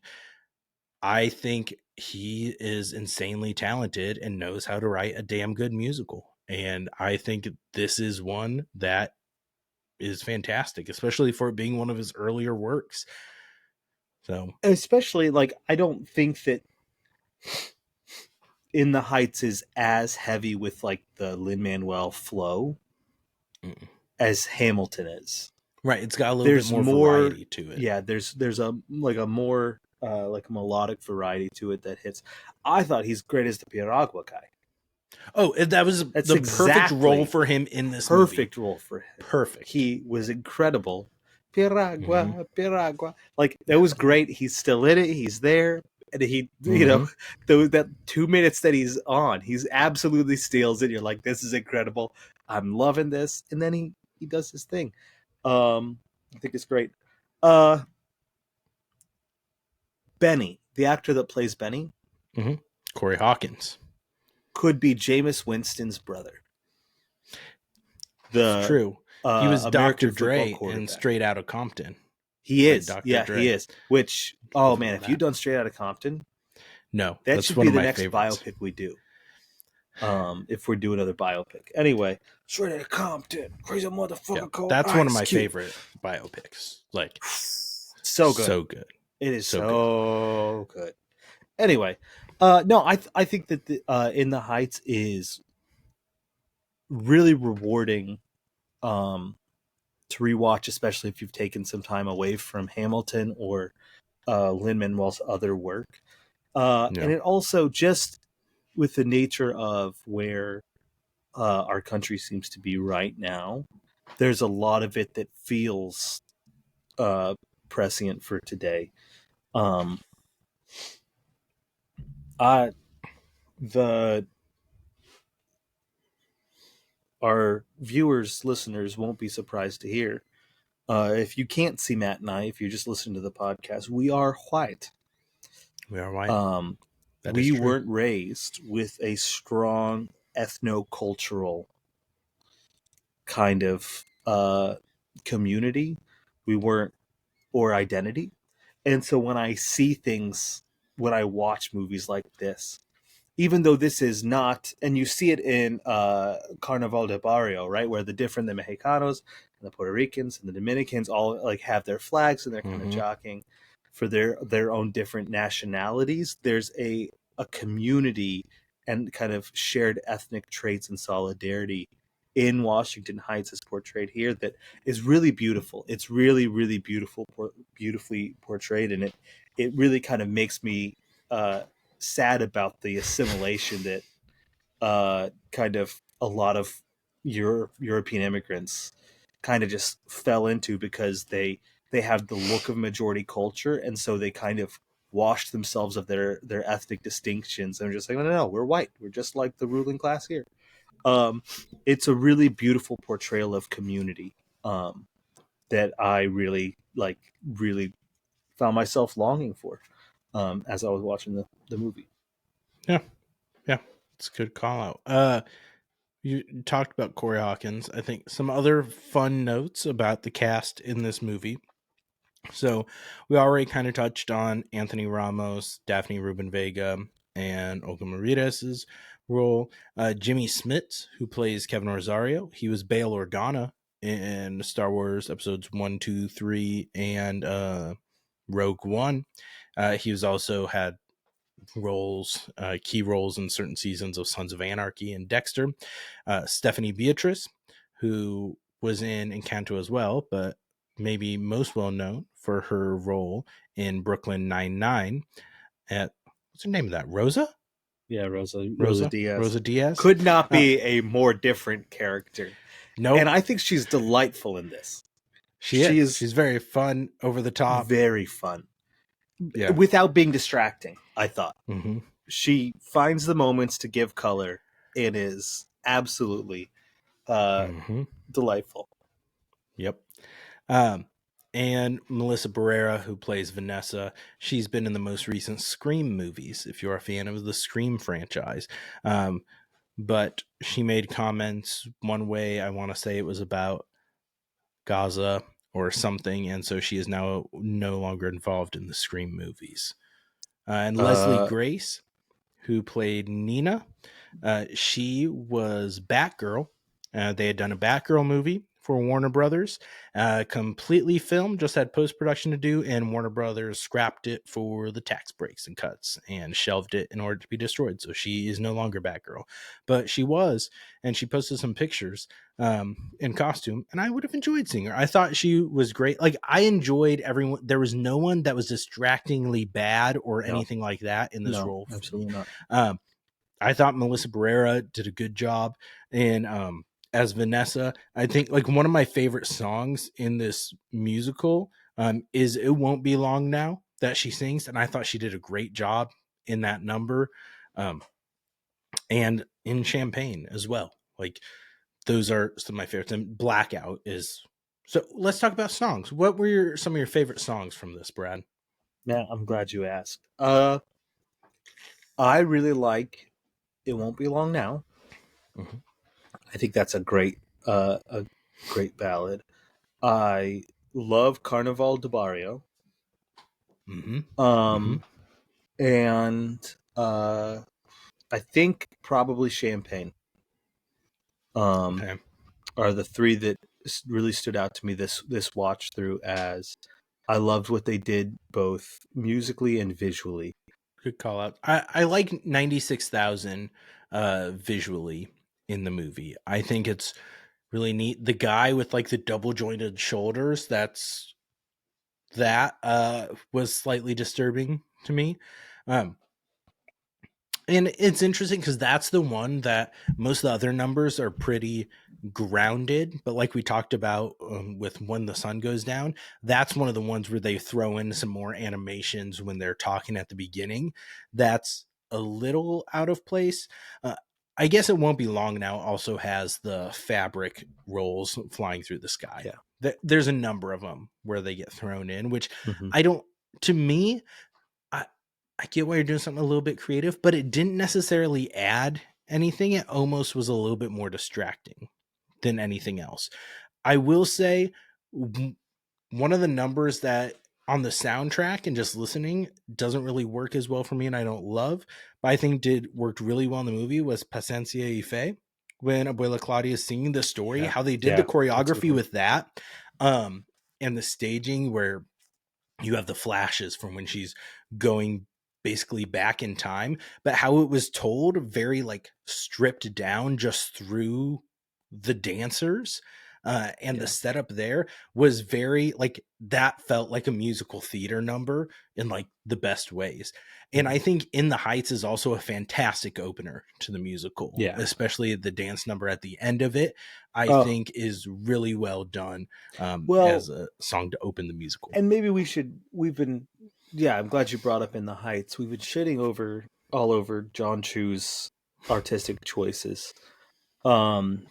I think he is insanely talented and knows how to write a damn good musical. And I think this is one that is fantastic, especially for it being one of his earlier works. So, Especially like I don't think that In the Heights is as heavy with like the Lin-Manuel flow mm. as Hamilton is. Right, it's got a little bit There's more more, variety to it. yeah, there's a like a more like a melodic variety to it that hits. I thought he's great as the Piragua guy. Oh, that was That's the perfect role exactly for him in this movie. perfect role for him. Perfect. He was incredible. Mm-hmm. Piragua. Like that was great. He's still in it. He's there. And he, Mm-hmm. that 2 minutes that he's on, he's absolutely steals it. You're like, this is incredible. I'm loving this. And then he does his thing. I think it's great. Uh, Benny, the actor that plays Benny, Mm-hmm. Corey Hawkins. could be Jameis Winston's brother, It's the true. He was American Dr. football Dre in quarterback. Straight Outta Compton. He Played is. Dr. Yeah, he Dre. is. Which, I oh didn't man, know if you've that. done Straight Outta Compton, No, That that's should one be of the my next favorites. biopic we do. If we do another biopic. Anyway, straight out of Compton, crazy Yeah, motherfucker called that's one of Ice my Cube. favorite biopics. Like, So good. so good. It is So good. so good. Anyway, no, I think that In the Heights is really rewarding to rewatch, especially if you've taken some time away from Hamilton or Lin-Manuel's other work. And Yeah. it also, just with the nature of where our country seems to be right now, there's a lot of it that feels uh, prescient for today. Um, I the Our viewers, listeners won't be surprised to hear. If you can't see Matt and I, if you're just listening to the podcast, we are white. We are white. Um, That is we true. weren't raised with a strong ethno-cultural kind of community. We weren't, or identity. And so when I see things, when I watch movies like this, even though this is not, and you see it in Carnaval de Barrio, right, where the Mexicanos and the Puerto Ricans and the Dominicans all like have their flags and they're kind of Mm-hmm. jockeying for their own different nationalities. There's a community and kind of shared ethnic traits and solidarity in Washington Heights as portrayed here that is really beautiful. It's really, really beautiful, beautifully portrayed, and it really kind of makes me sad about the assimilation that kind of a lot of European immigrants kind of just fell into, because they have the look of majority culture, and so they kind of washed themselves of their ethnic distinctions and are just like, no, we're white, we're just like the ruling class here. um it's a really beautiful portrayal of community, um that I really like, really found myself longing for as I was watching the movie. Yeah. Yeah. It's a good call out. You talked about Corey Hawkins. I think some other fun notes about the cast in this movie. So we already kind of touched on Anthony Ramos, Daphne Rubin Vega, and Olga Marides' role. Jimmy Smits, who plays Kevin Rosario, he was Bail Organa in Star Wars episodes 1, 2, 3, and Rogue One. He was also had roles, key roles in certain seasons of Sons of Anarchy and Dexter. Stephanie Beatrice, who was in Encanto as well, but maybe most well known for her role in Brooklyn Nine-Nine at, what's her name of that? Rosa? Yeah, Rosa Rosa? Diaz Rosa Diaz? could not be a more different character, and Nope. I think she's delightful in this. She She is. is She's very fun, over the top. very fun Yeah. without being distracting. I thought Mm-hmm. she finds the moments to give color and is absolutely Mm-hmm. delightful. Yep. Um, and Melissa Barrera, who plays Vanessa, she's been in the most recent Scream movies, if you're a fan of the Scream franchise. But she made comments one way, I want to say it was about Gaza or something, and so she is now no longer involved in the Scream movies. And Leslie Uh, Grace, who played Nina, she was Batgirl. They had done a Batgirl movie for Warner Brothers, completely filmed, just had post production to do, and Warner Brothers scrapped it for the tax breaks and cuts and shelved it in order to be destroyed. So she is no longer Batgirl, but she was, and she posted some pictures in costume, and I would have enjoyed seeing her. I thought she was great. Like, I enjoyed everyone. There was no one that was distractingly bad or no, anything like that in this no, role for me. absolutely not. I thought Melissa Barrera did a good job in as Vanessa. I think like one of my favorite songs in this musical is "It Won't Be Long Now" that she sings, and I thought she did a great job in that number, um, and in Champagne as well. Like, those are some of my favorites. And Blackout is. So let's talk about songs. What were some of your favorite songs from this, Brad? Man, I'm glad you asked. I really like "It Won't Be Long Now." Mm-hmm. I think that's a great ballad. I love Carnaval de Barrio. Mm-hmm. Mm-hmm. Um, and I think probably Champagne. Um, Okay. are the three that really stood out to me this watch through. As I loved what they did both musically and visually. Good call out. I like 96,000 visually in the movie. I think it's really neat. The guy with like the double jointed shoulders, that was slightly disturbing to me. Um and it's interesting because that's the one that most of the other numbers are pretty grounded. But like we talked about with When the Sun Goes Down, that's one of the ones where they throw in some more animations when they're talking at the beginning. That's a little out of place. Uh, I guess it won't be long now. Also has the fabric rolls flying through the sky. Yeah. There's a number of them where they get thrown in, which Hmm. I don't. To me, I I get why you're doing something a little bit creative, but it didn't necessarily add anything. It almost was a little bit more distracting than anything else. I will say one of the numbers that on the soundtrack and just listening doesn't really work as well for me and I don't love, but I think did worked really well in the movie was Paciencia y Fe when Abuela Claudia is singing the story, Yeah. how they did the Yeah. That's a good choreography one. with that. Um and the staging where you have the flashes from when she's going basically back in time, but how it was told very like stripped down just through the dancers. And the Yeah. setup there was very like that felt like a musical theater number in like the best ways. And Mhm. I think In the Heights is also a fantastic opener to the musical, Yeah. especially the dance number at the end of it. I Oh, think is really well done well, as a song to open the musical. and maybe we've been, yeah, I'm glad you brought up In the Heights. We've been shitting all over John Chu's artistic choices um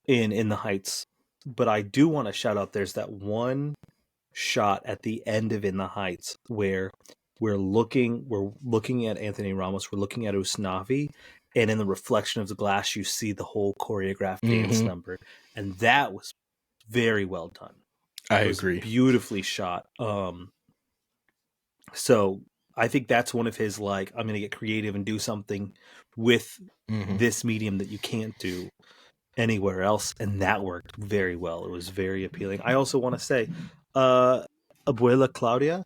in the Heights. But I do want to shout out, there's that one shot at the end of In the Heights where we're looking at Anthony Ramos, we're looking at Usnavi, and in the reflection of the glass you see the whole choreographed dance Mm-hmm. number, and that was very well done. I It was agree. beautifully shot. So I think that's one of his, like, I'm gonna get creative and do something with Mm-hmm. this medium that you can't do anywhere else, and that worked very well. It was very appealing. I also want to say, uh, Abuela Claudia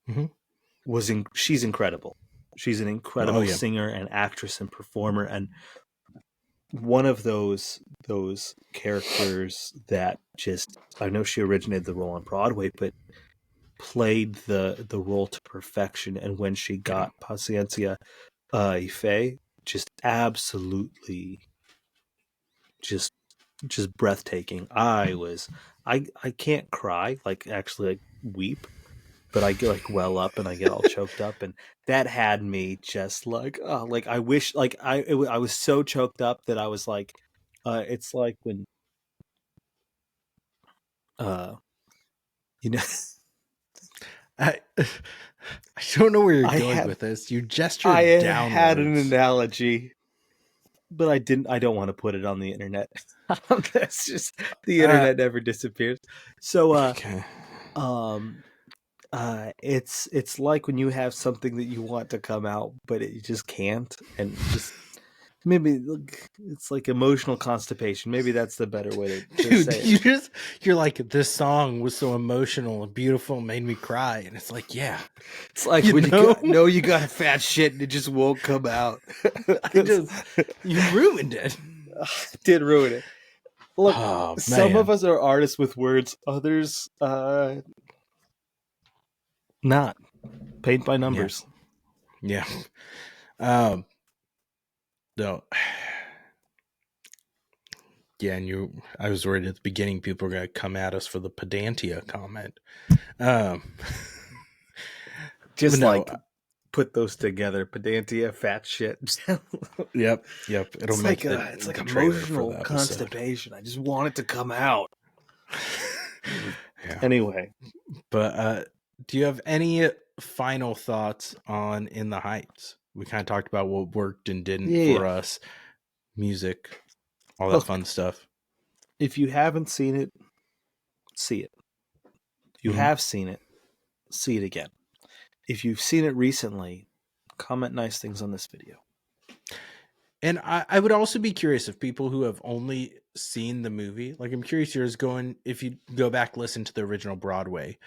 Mm-hmm. she's incredible. She's an Oh incredible yeah. singer and actress and performer, and one of those characters that just, I know she originated the role on Broadway, but played the role to perfection. And when she Yeah. got Paciencia Ife, just absolutely just just breathtaking. I can't cry, like actually like weep, but I get like well up and I get all choked up, and that had me just like, oh, like I wish, like I was so choked up that I was like, it's like when uh you know I I don't know where you're I going have with this. You I gestured had an downwards. analogy, but I don't want to put it on the internet. That's just, the Uh internet never disappears. So okay. um it's like when you have something that you want to come out but it just can't, and just maybe it's like emotional constipation. Maybe that's the better way to Dude, say it. you're like this song was so emotional and beautiful, made me cry. And it's like, yeah, It's like you when you know? got know you got a fat shit and it just won't come out. I 'Cause just you ruined it. did ruin it. Look, Oh some of man. us are artists with words, others not. Paint by Yeah. numbers. Yeah. Um no. Yeah, and I was worried at the beginning people were gonna come at us for the pedantia comment. Um but Just no, like put those together. Pedantia, fat shit. yep. It'll make It's like the trailer for emotional the episode. constipation. I just want it to come out. Yeah. Anyway, But do you have any final thoughts on In the Heights? We kind of talked about what worked and didn't yeah. for us, music, all that Look, fun stuff. if you haven't seen it, see it. If you Hmm. have seen it, see it again. If you've seen it recently, comment nice things on this video. And I would also be curious if people who have only seen the movie, like I'm curious if you go back, listen to the original Broadway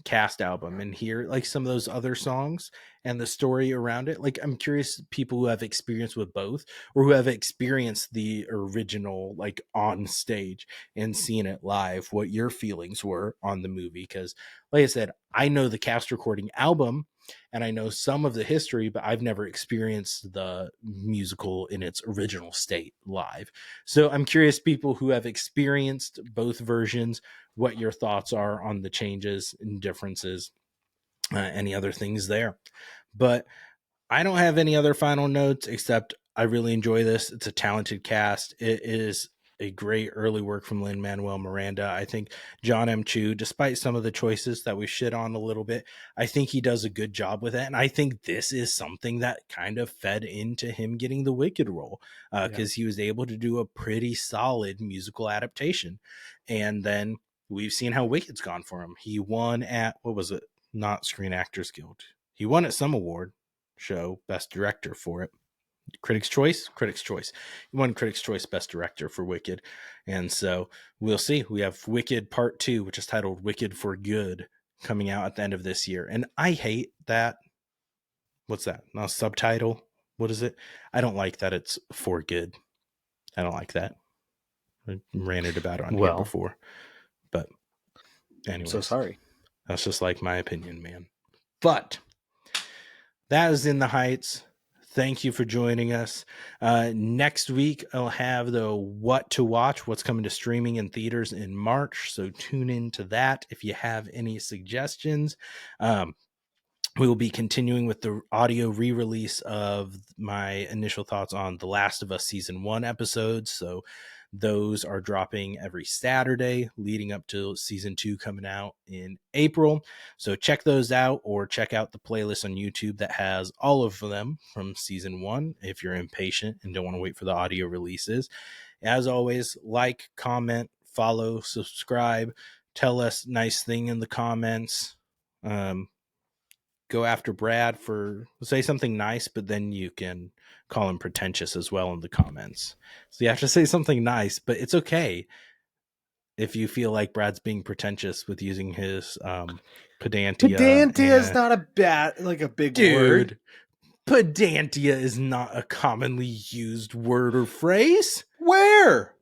cast album and hear like some of those other songs and the story around it. Like I'm curious people who have experience with both or who have experienced the original like on stage and seen it live, what your feelings were on the movie. Because like I said, I know the cast recording album and I know some of the history, but I've never experienced the musical in its original state live. So I'm curious people who have experienced both versions, what your thoughts are on the changes and differences, any other things there. But I don't have any other final notes except I really enjoy this. It's a talented cast. It is a great early work from Lin-Manuel Miranda. I think Jon M, despite some of the choices that we shit on a little bit, I think he does a good job with it. And I think this is something that kind of fed into him getting the Wicked role because he was able to do a pretty solid musical adaptation. And then we've seen how Wicked's gone for him. He won at, what was it? Not Screen Actors Guild. He won at some award show, Best Director for it. Critics' Choice. He won Critics' Choice Best Director for Wicked. And so we'll see. We have Wicked Part 2, which is titled Wicked for Good, coming out at the end of this year. And I hate that. What's that? Not subtitle. What is it? I don't like that it's for good. I don't like that. I ranted about it on here before. But anyway. So sorry. That's just like my opinion, man. But that is In the Heights. Thank you for joining us. Next week, I'll have the What to Watch, what's coming to streaming in theaters in March. So tune into that if you have any suggestions. We will be continuing with the audio re-release of my initial thoughts on The Last of Us Season 1 episodes. So those are dropping every Saturday leading up to Season 2 coming out in April. So check those out or check out the playlist on YouTube that has all of them from Season 1 if you're impatient and don't want to wait for the audio releases. As always, like, comment, follow, subscribe, tell us nice thing in the comments. Go after Brad for say something nice, but then you can call him pretentious as well in the comments. So you have to say something nice, but it's okay if you feel like Brad's being pretentious with using his pedantia. Pedantia is not a big word. Pedantia is not a commonly used word or phrase. Where?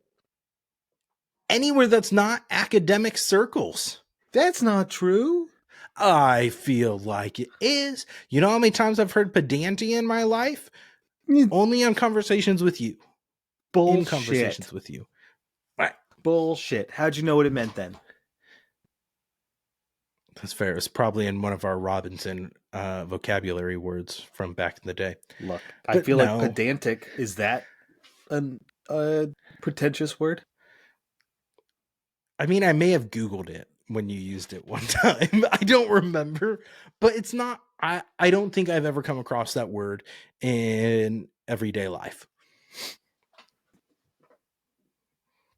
Anywhere that's not academic circles. That's not true. I feel like it is. You know how many times I've heard pedantia in my life? Only on conversations with you. Bullshit. In conversations with you. Right. Bullshit. How'd you know what it meant then? That's fair. It's probably in one of our Robinson vocabulary words from back in the day. Look, I feel like pedantic. Is that a pretentious word? I mean, I may have Googled it when you used it one time. I don't remember, but it's not, I don't think I've ever come across that word in everyday life.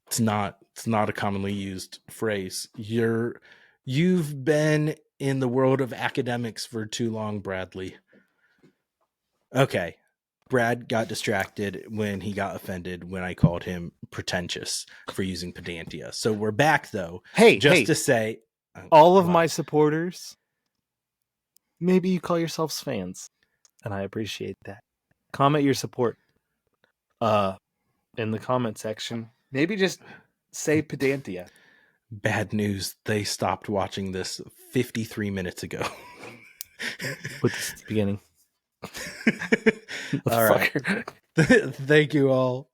It's not a commonly used phrase. You've been in the world of academics for too long, Bradley. Okay. Brad got distracted when he got offended when I called him pretentious for using pedantia. So we're back though. To say all of my supporters, maybe you call yourselves fans, and I appreciate that. Comment your support in the comment section. Maybe just say pedantia. Bad news. They stopped watching this 53 minutes ago. With the beginning. All right. Thank you all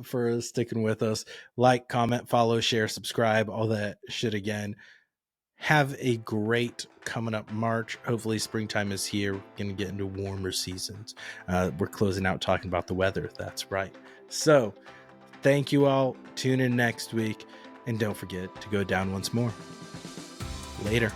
for sticking with us. Like, comment, follow, share, subscribe, all that shit again. Have a great coming up March. Hopefully springtime is here. We're going to get into warmer seasons. We're closing out talking about the weather. That's right. So thank you all. Tune in next week. And don't forget to go down once more. Later.